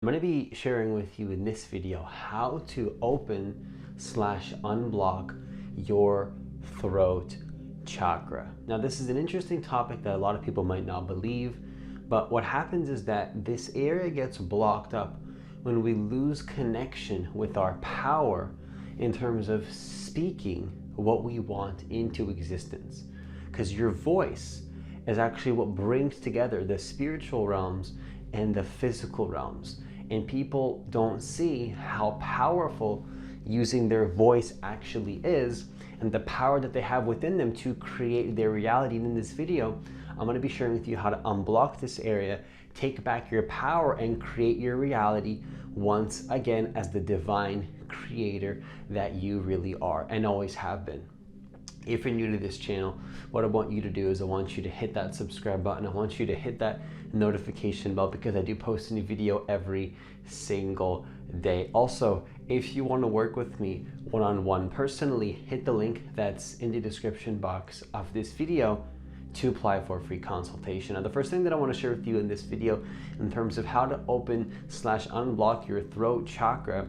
I'm going to be sharing with you in this video how to open/unblock your throat chakra. Now, this is an interesting topic that a lot of people might not believe, but what happens is that this area gets blocked up when we lose connection with our power in terms of speaking what we want into existence. Because your voice is actually what brings together the spiritual realms and the physical realms. And people don't see how powerful using their voice actually is and the power that they have within them to create their reality. And in this video, I'm going to be sharing with you how to unblock this area, take back your power, and create your reality once again as the divine creator that you really are and always have been. If you're new to this channel, what I want you to do is I want you to hit that subscribe button. I want you to hit that notification bell because I do post a new video every single day. Also, if you want to work with me one-on-one personally, hit the link that's in the description box of this video to apply for a free consultation. Now, the first thing that I want to share with you in this video in terms of how to open/unblock your throat chakra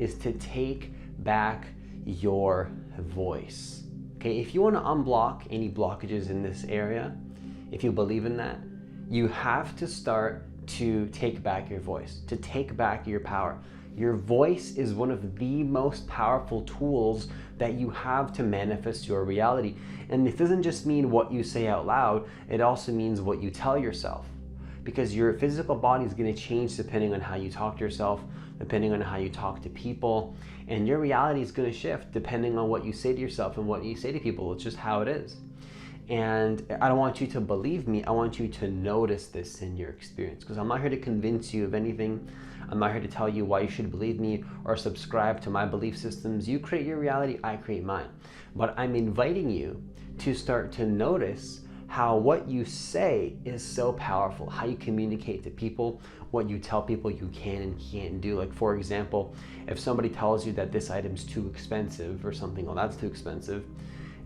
is to take back your voice. Okay, if you want to unblock any blockages in this area, if you believe in that, you have to start to take back your voice, to take back your power. Your voice is one of the most powerful tools that you have to manifest your reality. And this doesn't just mean what you say out loud, it also means what you tell yourself. Because your physical body is going to change depending on how you talk to yourself, depending on how you talk to people, and your reality is going to shift depending on what you say to yourself and what you say to people. It's just how it is. And I don't want you to believe me, I want you to notice this in your experience, because I'm not here to convince you of anything. I'm not here to tell you why you should believe me or subscribe to my belief systems. You create your reality, I create mine. But I'm inviting you to start to notice how what you say is so powerful, how you communicate to people, what you tell people you can and can't do. Like, for example, if somebody tells you that this item's too expensive or something, oh, that's too expensive,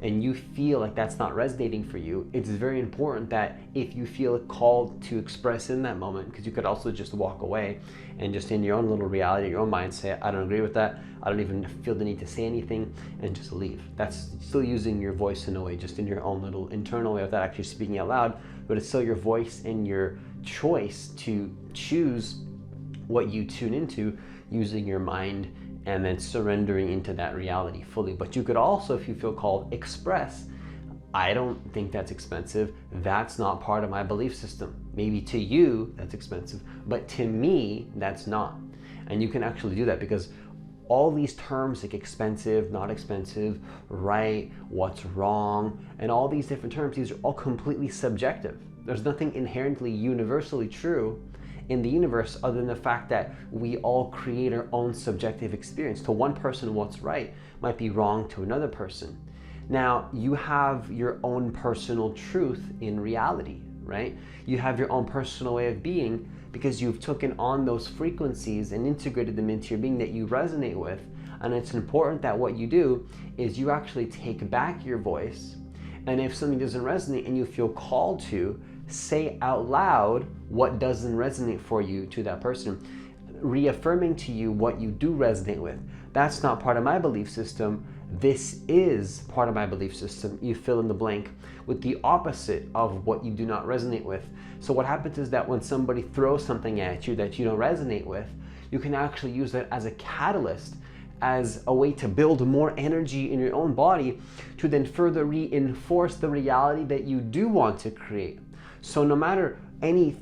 and you feel like that's not resonating for you, it's very important that if you feel called to express in that moment, because you could also just walk away and just in your own little reality, your own mind say, I don't agree with that, I don't even feel the need to say anything, and just leave. That's still using your voice in a way, just in your own little internal way without actually speaking out loud, but it's still your voice and your choice to choose what you tune into using your mind and then surrendering into that reality fully. But you could also, if you feel called, express, I don't think that's expensive. That's not part of my belief system. Maybe to you, that's expensive, but to me, that's not. And you can actually do that because all these terms like expensive, not expensive, right, what's wrong, and all these different terms, these are all completely subjective. There's nothing inherently universally true in the universe other than the fact that we all create our own subjective experience. To one person, what's right might be wrong to another person. Now, you have your own personal truth in reality, right? You have your own personal way of being because you've taken on those frequencies and integrated them into your being that you resonate with. And it's important that what you do is you actually take back your voice. And if something doesn't resonate and you feel called to, say out loud what doesn't resonate for you to that person, reaffirming to you what you do resonate with. That's not part of my belief system. This is part of my belief system. You fill in the blank with the opposite of what you do not resonate with. So what happens is that when somebody throws something at you that you don't resonate with, you can actually use that as a catalyst, as a way to build more energy in your own body to then further reinforce the reality that you do want to create. So no matter any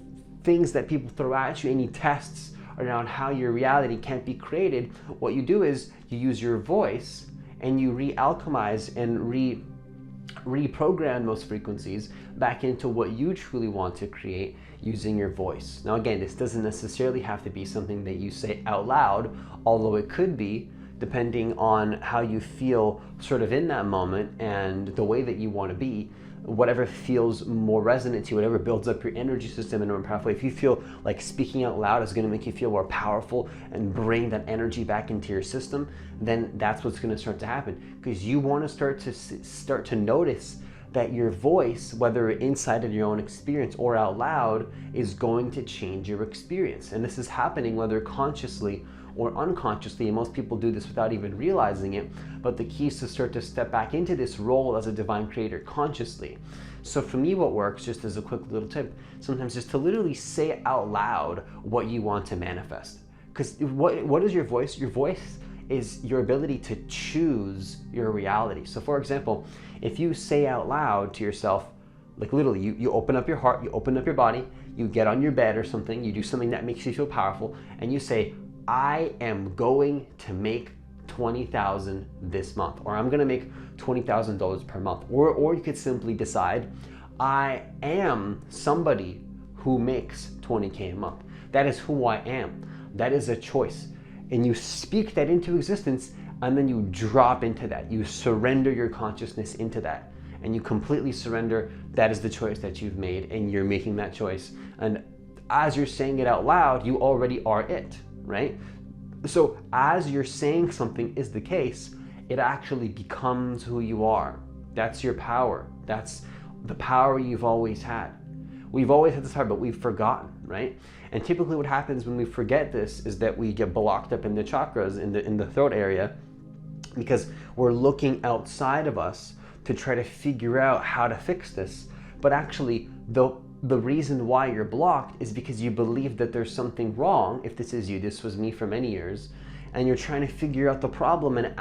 things that people throw at you, any tests around how your reality can't be created, what you do is you use your voice and you re-alchemize and reprogram those frequencies back into what you truly want to create using your voice. Now again, this doesn't necessarily have to be something that you say out loud, although it could be, depending on how you feel sort of in that moment and the way that you want to be. Whatever feels more resonant to you, whatever builds up your energy system in a more powerful way. If you feel like speaking out loud is going to make you feel more powerful and bring that energy back into your system, then that's what's going to start to happen, because you want to start to notice that your voice, whether inside of your own experience or out loud, is going to change your experience. And this is happening whether consciously or unconsciously, and most people do this without even realizing it. But the key is to start to step back into this role as a divine creator consciously. So for me, what works, just as a quick little tip, sometimes just to literally say out loud what you want to manifest. Because what is your voice? Your voice is your ability to choose your reality. So for example, if you say out loud to yourself, like literally, you open up your heart, you open up your body, you get on your bed or something, you do something that makes you feel powerful, and you say, I am going to make $20,000 this month, or I'm gonna make $20,000 per month. Or you could simply decide, I am somebody who makes 20K a month. That is who I am. That is a choice. And you speak that into existence, and then you drop into that. You surrender your consciousness into that. And you completely surrender, that is the choice that you've made, and you're making that choice. And as you're saying it out loud, you already are it, right? So as you're saying something is the case, it actually becomes who you are. That's your power. That's the power you've always had. We've always had this power, but we've forgotten, right? And typically what happens when we forget this is that we get blocked up in the chakras, in the throat area, because we're looking outside of us to try to figure out how to fix this. But actually, the reason why you're blocked is because you believe that there's something wrong. If this is you, this was me for many years, and you're trying to figure out the problem and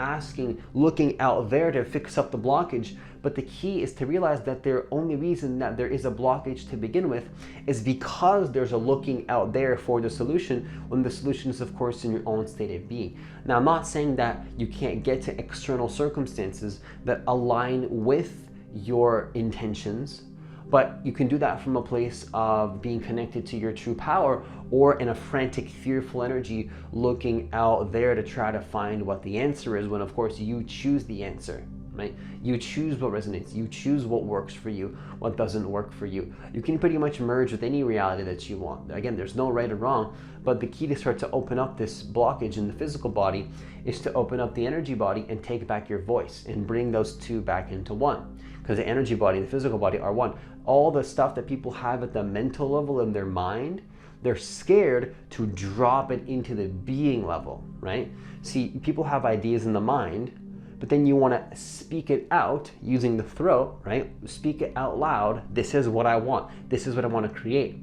looking out there to fix up the blockage. But the key is to realize that the only reason that there is a blockage to begin with is because there's a looking out there for the solution, when the solution is of course in your own state of being. Now, I'm not saying that you can't get to external circumstances that align with your intentions, but you can do that from a place of being connected to your true power, or in a frantic, fearful energy, looking out there to try to find what the answer is, when of course you choose the answer, right? You choose what resonates, you choose what works for you, what doesn't work for you. You can pretty much merge with any reality that you want. Again, there's no right or wrong, but the key to start to open up this blockage in the physical body is to open up the energy body and take back your voice and bring those two back into one. Because the energy body and the physical body are one. All the stuff that people have at the mental level in their mind, they're scared to drop it into the being level, right? See, people have ideas in the mind, but then you want to speak it out using the throat, right? Speak it out loud. This is what I want. This is what I want to create.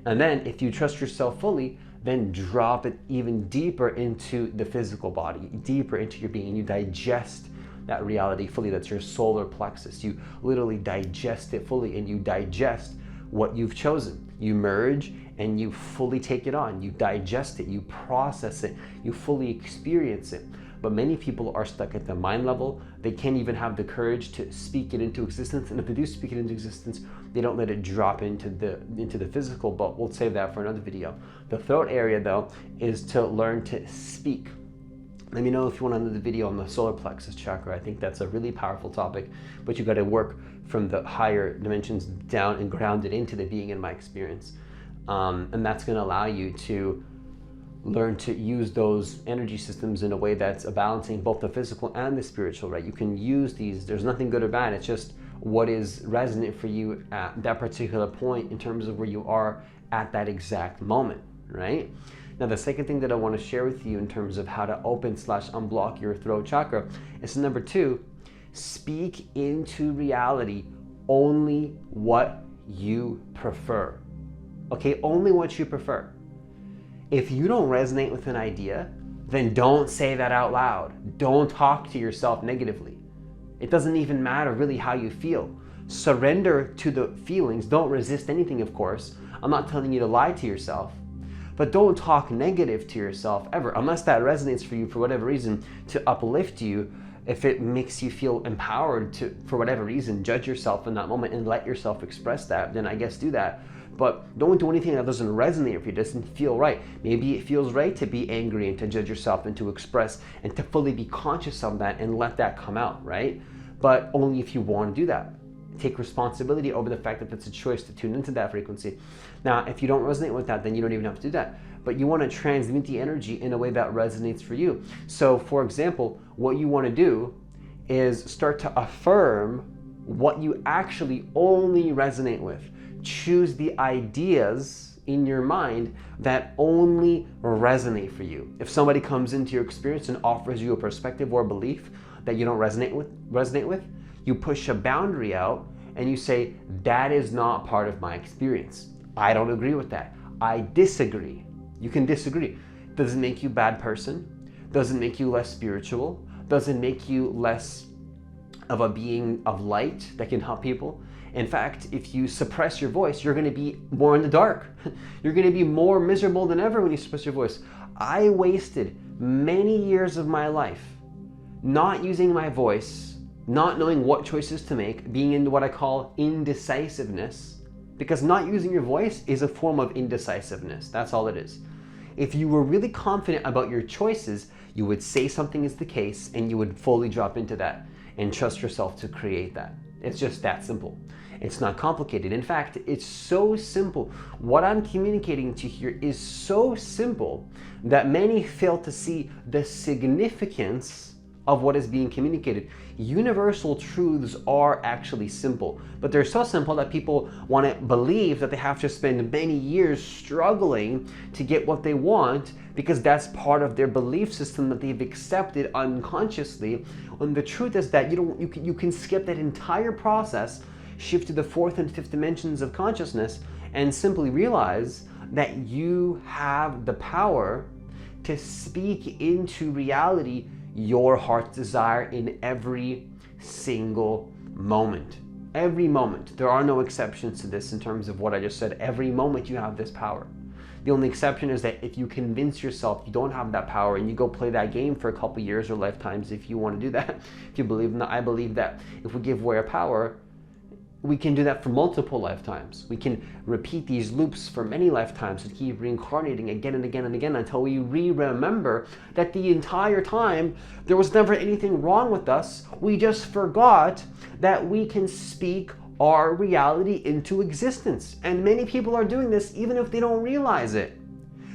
And then if you trust yourself fully, then drop it even deeper into the physical body, deeper into your being, and you digest that reality fully. That's your solar plexus. You literally digest it fully, and you digest what you've chosen. You merge and you fully take it on. You digest it, you process it, you fully experience it. But many people are stuck at the mind level. They can't even have the courage to speak it into existence. And if they do speak it into existence, they don't let it drop into the physical, but we'll save that for another video. The throat area though is to learn to speak. Let me know if you want another video on the solar plexus chakra. I think that's a really powerful topic, but you got to work from the higher dimensions down and ground it into the being, in my experience. And that's going to allow you to learn to use those energy systems in a way that's balancing both the physical and the spiritual, right? You can use these. There's nothing good or bad. It's just what is resonant for you at that particular point in terms of where you are at that exact moment, right? Now, the second thing that I want to share with you in terms of how to open/unblock your throat chakra is number 2, speak into reality only what you prefer. Okay, only what you prefer. If you don't resonate with an idea, then don't say that out loud. Don't talk to yourself negatively. It doesn't even matter really how you feel. Surrender to the feelings. Don't resist anything, of course. I'm not telling you to lie to yourself. But don't talk negative to yourself ever, unless that resonates for you for whatever reason, to uplift you. If it makes you feel empowered to, for whatever reason, judge yourself in that moment and let yourself express that, then I guess do that. But don't do anything that doesn't resonate if it doesn't feel right. Maybe it feels right to be angry and to judge yourself and to express and to fully be conscious of that and let that come out, right? But only if you want to do that. Take responsibility over the fact that it's a choice to tune into that frequency. Now, if you don't resonate with that, then you don't even have to do that. But you want to transmute the energy in a way that resonates for you. So, for example, what you want to do is start to affirm what you actually only resonate with. Choose the ideas in your mind that only resonate for you. If somebody comes into your experience and offers you a perspective or belief that you don't resonate with, you push a boundary out and you say, that is not part of my experience. I don't agree with that. I disagree. You can disagree. Doesn't make you a bad person. Doesn't make you less spiritual. Doesn't make you less of a being of light that can help people. In fact, if you suppress your voice, you're going to be more in the dark. You're going to be more miserable than ever when you suppress your voice. I wasted many years of my life not using my voice, not knowing what choices to make, being in what I call indecisiveness, because not using your voice is a form of indecisiveness. That's all it is. If you were really confident about your choices, you would say something is the case and you would fully drop into that and trust yourself to create that. It's just that simple. It's not complicated. In fact, it's so simple. What I'm communicating to here is so simple that many fail to see the significance of what is being communicated. Universal truths are actually simple, but they're so simple that people want to believe that they have to spend many years struggling to get what they want because that's part of their belief system that they've accepted unconsciously. When the truth is that you can skip that entire process, shift to the fourth and fifth dimensions of consciousness, and simply realize that you have the power to speak into reality your heart's desire in every single moment. Every moment. There are no exceptions to this in terms of what I just said. Every moment you have this power. The only exception is that if you convince yourself you don't have that power and you go play that game for a couple years or lifetimes, if you want to do that, if you believe in that, I believe that if we give away our power, we can do that for multiple lifetimes. We can repeat these loops for many lifetimes and keep reincarnating again and again and again until we remember that the entire time there was never anything wrong with us. We just forgot that we can speak our reality into existence. And many people are doing this even if they don't realize it.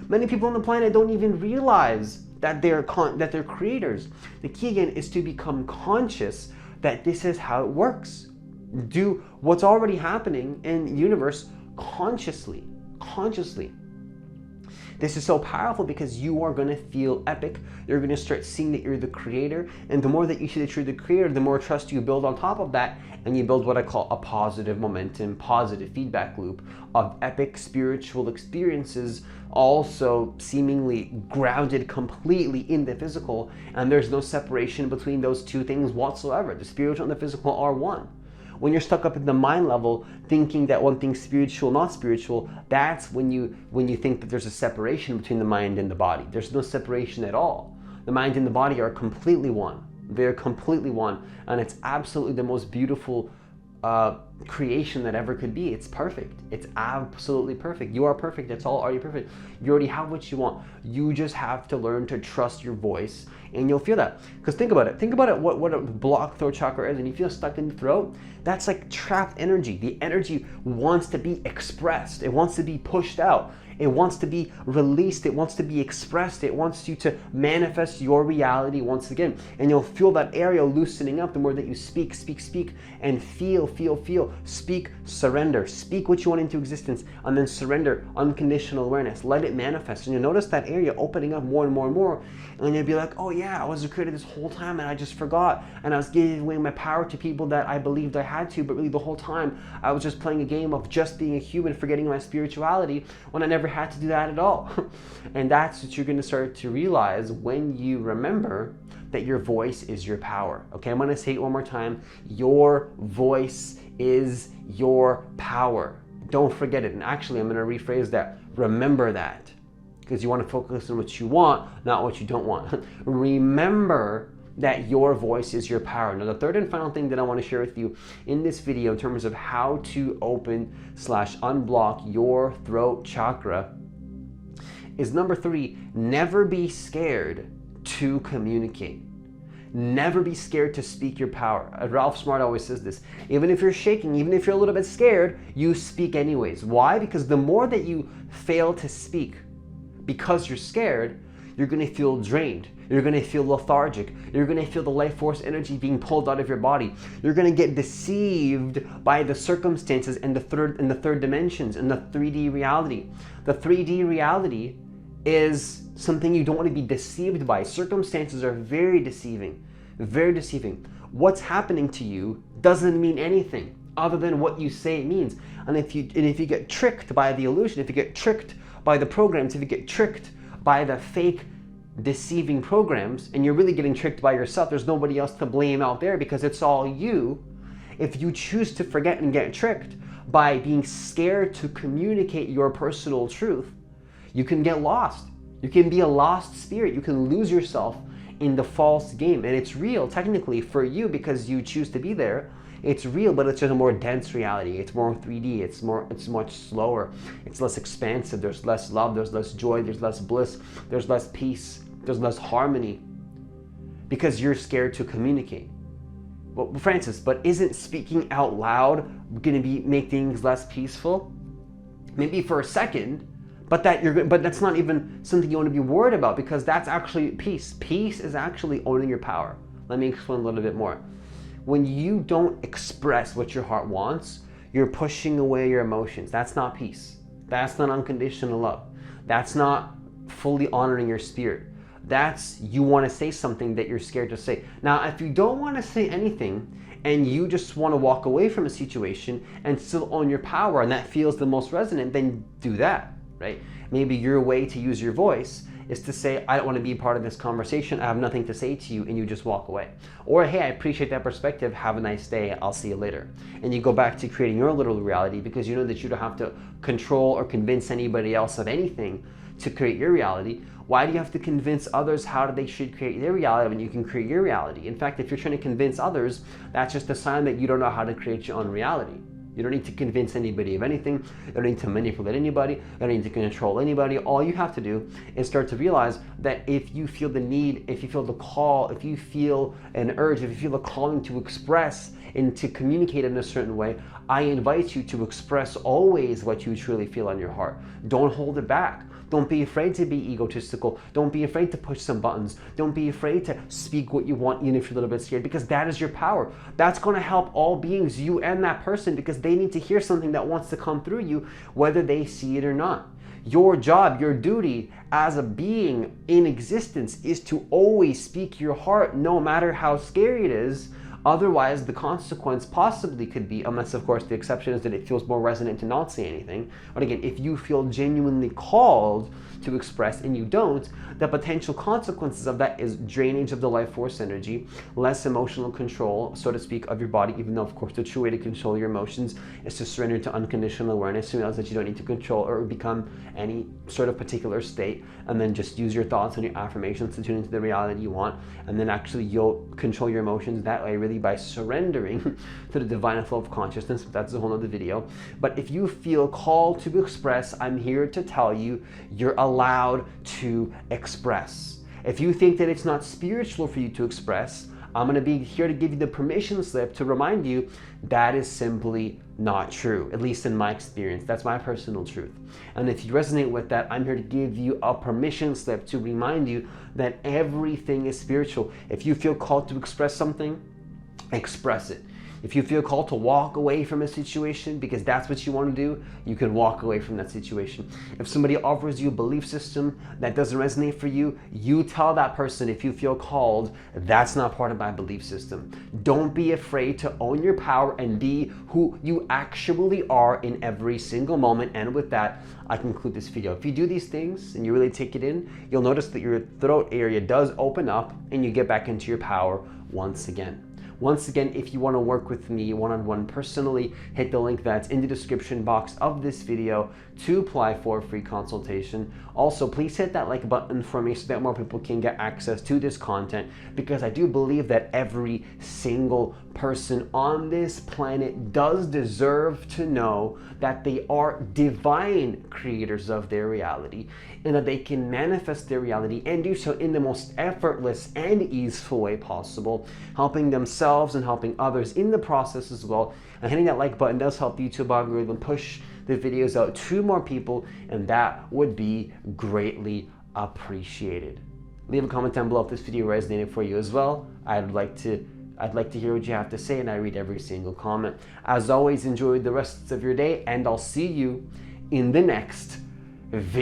Many people on the planet don't even realize that they're creators. The key again is to become conscious that this is how it works. Do what's already happening in the universe consciously. This is so powerful because you are going to feel epic. You're going to start seeing that you're the creator. And the more that you see that you're the creator, the more trust you build on top of that. And you build what I call a positive momentum, positive feedback loop of epic spiritual experiences, also seemingly grounded completely in the physical. And there's no separation between those two things whatsoever. The spiritual and the physical are one. When you're stuck up at the mind level, thinking that one thing's spiritual, not spiritual, that's when you think that there's a separation between the mind and the body. There's no separation at all. The mind and the body are completely one. They're completely one, and it's absolutely the most beautiful creation that ever could be. It's perfect. It's absolutely perfect. You are perfect. That's all already perfect. You already have what you want. You just have to learn to trust your voice, and you'll feel that. Because think about it. Think about it. What a blocked throat chakra is, and you feel stuck in the throat. That's like trapped energy. The energy wants to be expressed. It wants to be pushed out. It wants to be released. It wants to be expressed. It wants you to manifest your reality once again. And you'll feel that area loosening up the more that you speak, and feel. Speak, surrender. Speak what you want into existence, and then surrender unconditional awareness. Let it manifest. And you'll notice that area opening up more and more and more. And you'll be like, oh yeah, I was a creator this whole time and I just forgot. And I was giving away my power to people that I believed I had to, but really the whole time I was just playing a game of just being a human, forgetting my spirituality when I never had to do that at all. And that's what you're going to start to realize when you remember that your voice is your power. Okay, I'm going to say it one more time. Your voice is your power. Don't forget it. And actually, I'm going to rephrase that. Remember that. Because you want to focus on what you want, not what you don't want. Remember that your voice is your power. Now, the third and final thing that I want to share with you in this video in terms of how to open/unblock your throat chakra is number 3, never be scared to communicate. Never be scared to speak your power. Ralph Smart always says this. Even if you're shaking, even if you're a little bit scared, you speak anyways. Why? Because the more that you fail to speak because you're scared, You're going to feel drained. You're going to feel lethargic. You're going to feel the life force energy being pulled out of your body. You're going to get deceived by the circumstances in the third dimensions, in the 3D reality. The 3D reality is something you don't want to be deceived by. Circumstances are very deceiving, very deceiving. What's happening to you doesn't mean anything other than what you say it means. And if you get tricked by the illusion, if you get tricked by the programs, if you get tricked by the fake deceiving programs, and you're really getting tricked by yourself, there's nobody else to blame out there because it's all you. If you choose to forget and get tricked by being scared to communicate your personal truth, you can get lost. You can be a lost spirit. You can lose yourself in the false game. And it's real technically for you because you choose to be there. It's real, but it's just a more dense reality. It's more 3D. It's much slower. It's less expansive. There's less love. There's less joy. There's less bliss. There's less peace. There's less harmony because you're scared to communicate. Well, Francis, but isn't speaking out loud going to make things less peaceful? Maybe for a second, but that's not even something you want to be worried about because that's actually peace. Peace is actually owning your power. Let me explain a little bit more. When you don't express what your heart wants, you're pushing away your emotions. That's not peace. That's not unconditional love. That's not fully honoring your spirit. That's you want to say something that you're scared to say. Now, if you don't want to say anything and you just want to walk away from a situation and still own your power and that feels the most resonant, then do that, right? Maybe your way to use your voice is to say, I don't want to be part of this conversation. I have nothing to say to you, and you just walk away. Or, hey, I appreciate that perspective. Have a nice day. I'll see you later. And you go back to creating your little reality because you know that you don't have to control or convince anybody else of anything to create your reality. Why do you have to convince others how they should create their reality when you can create your reality? In fact, if you're trying to convince others, that's just a sign that you don't know how to create your own reality. You don't need to convince anybody of anything. You don't need to manipulate anybody. You don't need to control anybody. All you have to do is start to realize that if you feel the need, if you feel the call, if you feel an urge, if you feel a calling to express and to communicate in a certain way, I invite you to express always what you truly feel on your heart. Don't hold it back. Don't be afraid to be egotistical. Don't be afraid to push some buttons. Don't be afraid to speak what you want, even if you're a little bit scared, because that is your power. That's going to help all beings, you and that person, because they need to hear something that wants to come through you, whether they see it or not. Your job, your duty as a being in existence is to always speak your heart, no matter how scary it is. Otherwise, the consequence possibly could be, unless of course the exception is that it feels more resonant to not say anything. But again, if you feel genuinely called to express and you don't, the potential consequences of that is drainage of the life force energy, less emotional control, so to speak, of your body, even though of course the true way to control your emotions is to surrender to unconditional awareness, to realize that you don't need to control or become any sort of particular state, and then just use your thoughts and your affirmations to tune into the reality you want, and then actually you'll control your emotions that way, really by surrendering to the divine flow of consciousness. That's a whole nother video. But if you feel called to express, I'm here to tell you, you're allowed to express. If you think that it's not spiritual for you to express, I'm going to be here to give you the permission slip to remind you that is simply not true, at least in my experience. That's my personal truth. And if you resonate with that, I'm here to give you a permission slip to remind you that everything is spiritual. If you feel called to express something, express it. If you feel called to walk away from a situation because that's what you want to do, you can walk away from that situation. If somebody offers you a belief system that doesn't resonate for you, you tell that person, if you feel called, that's not part of my belief system. Don't be afraid to own your power and be who you actually are in every single moment. And with that, I conclude this video. If you do these things and you really take it in, you'll notice that your throat area does open up and you get back into your power once again. Once again, if you want to work with me one-on-one personally, hit the link that's in the description box of this video to apply for a free consultation. Also, please hit that like button for me so that more people can get access to this content, because I do believe that every single person on this planet does deserve to know that they are divine creators of their reality and that they can manifest their reality and do so in the most effortless and easeful way possible, helping themselves and helping others in the process as well. And hitting that like button does help the YouTube algorithm push the videos out to more people, and that would be greatly appreciated. Leave a comment down below if this video resonated for you as well. I'd like to hear what you have to say, and I read every single comment. As always, enjoy the rest of your day, and I'll see you in the next video.